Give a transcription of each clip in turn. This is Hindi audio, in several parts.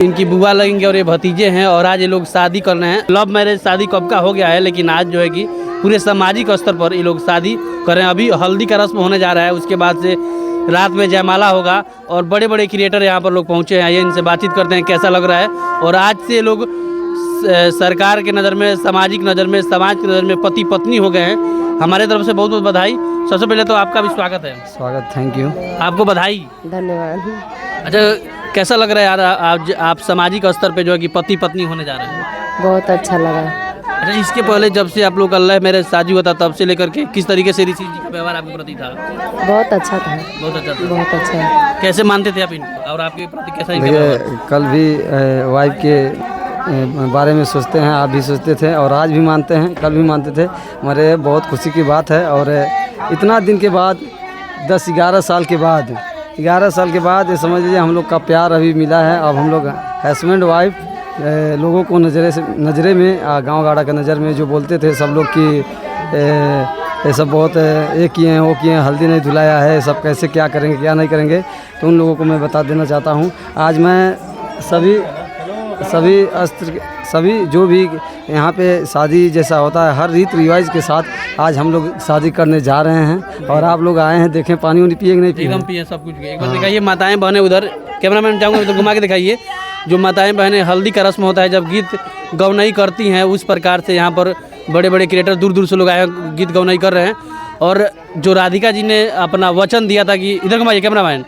इनकी बुआ लगेंगे और ये भतीजे हैं और आज ये लोग शादी कर रहे हैं। लव मैरिज शादी कब का हो गया है, लेकिन आज जो है कि पूरे सामाजिक स्तर पर ये लोग शादी कर रहे हैं। अभी हल्दी का रस्म होने जा रहा है, उसके बाद से रात में जयमाला होगा और बड़े बड़े क्रिएटर यहाँ पर लोग पहुँचे हैं। ये इनसे बातचीत करते हैं कैसा लग रहा है। और आज से ये लोग सरकार के नज़र में, सामाजिक नज़र में, समाज की नज़र में पति पत्नी हो गए हैं। हमारे तरफ से बहुत बहुत बधाई। सबसे पहले तो आपका भी स्वागत है। स्वागत, थैंक यू। आपको बधाई, धन्यवाद। अच्छा कैसा लग रहा है यार, आप सामाजिक स्तर पे जो है कि पति पत्नी होने जा रहे हैं? बहुत अच्छा लगा। अच्छा, इसके पहले जब से आप लोग अल्लाह मेरे शादी हुआ था तब से लेकर के किस तरीके से ऋषि जी का व्यवहार आपके प्रति था? बहुत अच्छा था। बहुत अच्छा था। बहुत अच्छा। कैसे मानते थे आप इनको और आपके प्रति कैसा इनका देखिए, व्यवहार? कल भी वाइफ के बारे में सोचते हैं, आप भी सोचते थे और आज भी मानते हैं, कल भी मानते थे। हमारे बहुत खुशी की बात है। और इतना दिन के बाद 10-11 साल के बाद 11 साल के बाद ये समझ लीजिए हम लोग का प्यार अभी मिला है। अब हम लोग हस्बैंड वाइफ लोगों को नज़रे में, गांव गाड़ा का नज़र में जो बोलते थे सब लोग कि ये सब बहुत ये किए हैं, वो किए हैं, हल्दी नहीं धुलाया है, सब कैसे क्या करेंगे क्या नहीं करेंगे। तो उन लोगों को मैं बता देना चाहता हूँ, आज मैं सभी जो भी यहाँ पे शादी जैसा होता है हर रीति रिवाज के साथ आज हम लोग शादी करने जा रहे हैं। और आप लोग आए हैं, देखें पानी वानी पिए कि नहीं पिए? एकदम पिए, सब कुछ पिए। एक बार दिखाइए माताएं बहनें, उधर कैमरामैन चाहूँगा तो घुमा के दिखाइए। जो माताएं बहनें हल्दी का रस्म होता है जब गीत गौनई करती हैं, उस प्रकार से यहाँ पर बड़े बड़े क्रिएटर दूर दूर से लोग आए गीत गौनई कर रहे हैं। और जो राधिका जी ने अपना वचन दिया था कि, इधर घुमाइए कैमरामैन,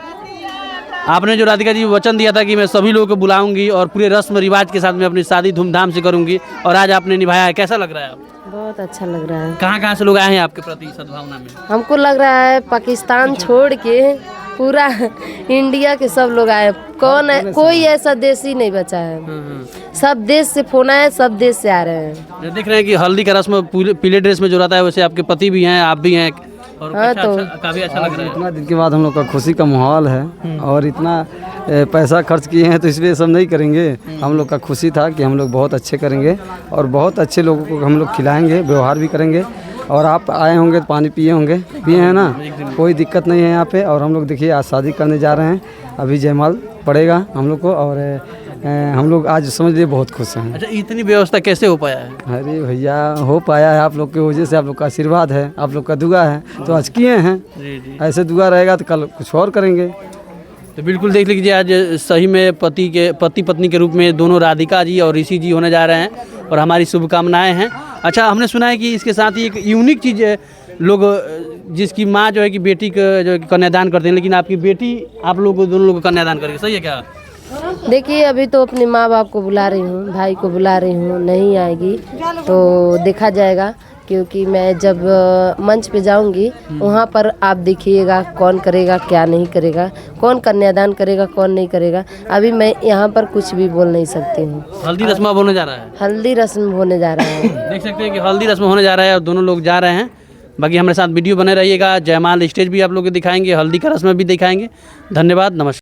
आपने जो राधिका जी वचन दिया था कि मैं सभी लोगों को बुलाऊंगी और पूरे रस्म रिवाज के साथ में अपनी शादी धूमधाम से करूंगी, और आज आपने निभाया है। कैसा लग रहा है आपको? बहुत अच्छा लग रहा है। कहाँ कहाँ से लोग आए हैं आपके प्रति सद्भावना में? हमको लग रहा है पाकिस्तान छोड़ के पूरा इंडिया के सब लोग आए। कौन है, कोई ऐसा देश ही नहीं बचा है। सब देश से फोन आए, सब देश से आ रहे हैं। देख रहे हैं कि हल्दी का रस्म पीले ड्रेस में जो रहता है, वैसे आपके पति भी हैं, आप भी हैं, और हाँ, तो काफी अच्छा लग रहा है। इतना दिन के बाद हम लोग का खुशी का माहौल है और इतना पैसा खर्च किए हैं तो इसलिए सब नहीं करेंगे। हम लोग का खुशी था कि हम लोग बहुत अच्छे करेंगे और बहुत अच्छे लोगों को हम लोग खिलाएंगे, व्यवहार भी करेंगे। और आप आए होंगे तो पानी पिए होंगे, पिए हैं ना, कोई दिक्कत नहीं है यहाँ पे। और हम लोग देखिए आज शादी करने जा रहे हैं, अभी जयमाल पड़ेगा हम लोग को। और हम लोग आज समझ लिए बहुत खुश हैं। अच्छा, इतनी व्यवस्था कैसे हो पाया है? अरे भैया, हो पाया है आप लोग की वजह से, आप लोग का आशीर्वाद है, आप लोग का दुआ है, तो आज किए हैं। जी जी। ऐसे दुआ रहेगा तो कल कुछ और करेंगे। तो बिल्कुल देख लीजिए, आज सही में पति पत्नी के रूप में दोनों राधिका जी और ऋषि जी होने जा रहे हैं और हमारी शुभकामनाएं हैं। अच्छा, हमने सुना है कि इसके साथ ही एक यूनिक चीज़ है, लोग जिसकी माँ जो है कि बेटी का जो है कि कन्यादान करते हैं, लेकिन आपकी बेटी आप लोग को दोनों लोग को कन्यादान करेगी, सही है क्या? देखिए, अभी तो अपने माँ बाप को बुला रही हूँ, भाई को बुला रही हूँ, नहीं आएगी तो देखा जाएगा। क्योंकि मैं जब मंच पे जाऊंगी वहाँ पर आप देखिएगा कौन करेगा क्या नहीं करेगा, कौन कन्यादान करेगा कौन नहीं करेगा। अभी मैं यहाँ पर कुछ भी बोल नहीं सकती हूँ। हल्दी रस्म अब होने जा रहा है। हल्दी रस्म होने जा रहा है। देख सकते हैं कि हल्दी रस्म होने जा रहा है और दोनों लोग जा रहे हैं। बाकी हमारे साथ वीडियो बने रहिएगा। जयमाल स्टेज भी आप लोग को दिखाएंगे, हल्दी का रस्म भी दिखाएंगे। धन्यवाद, नमस्कार।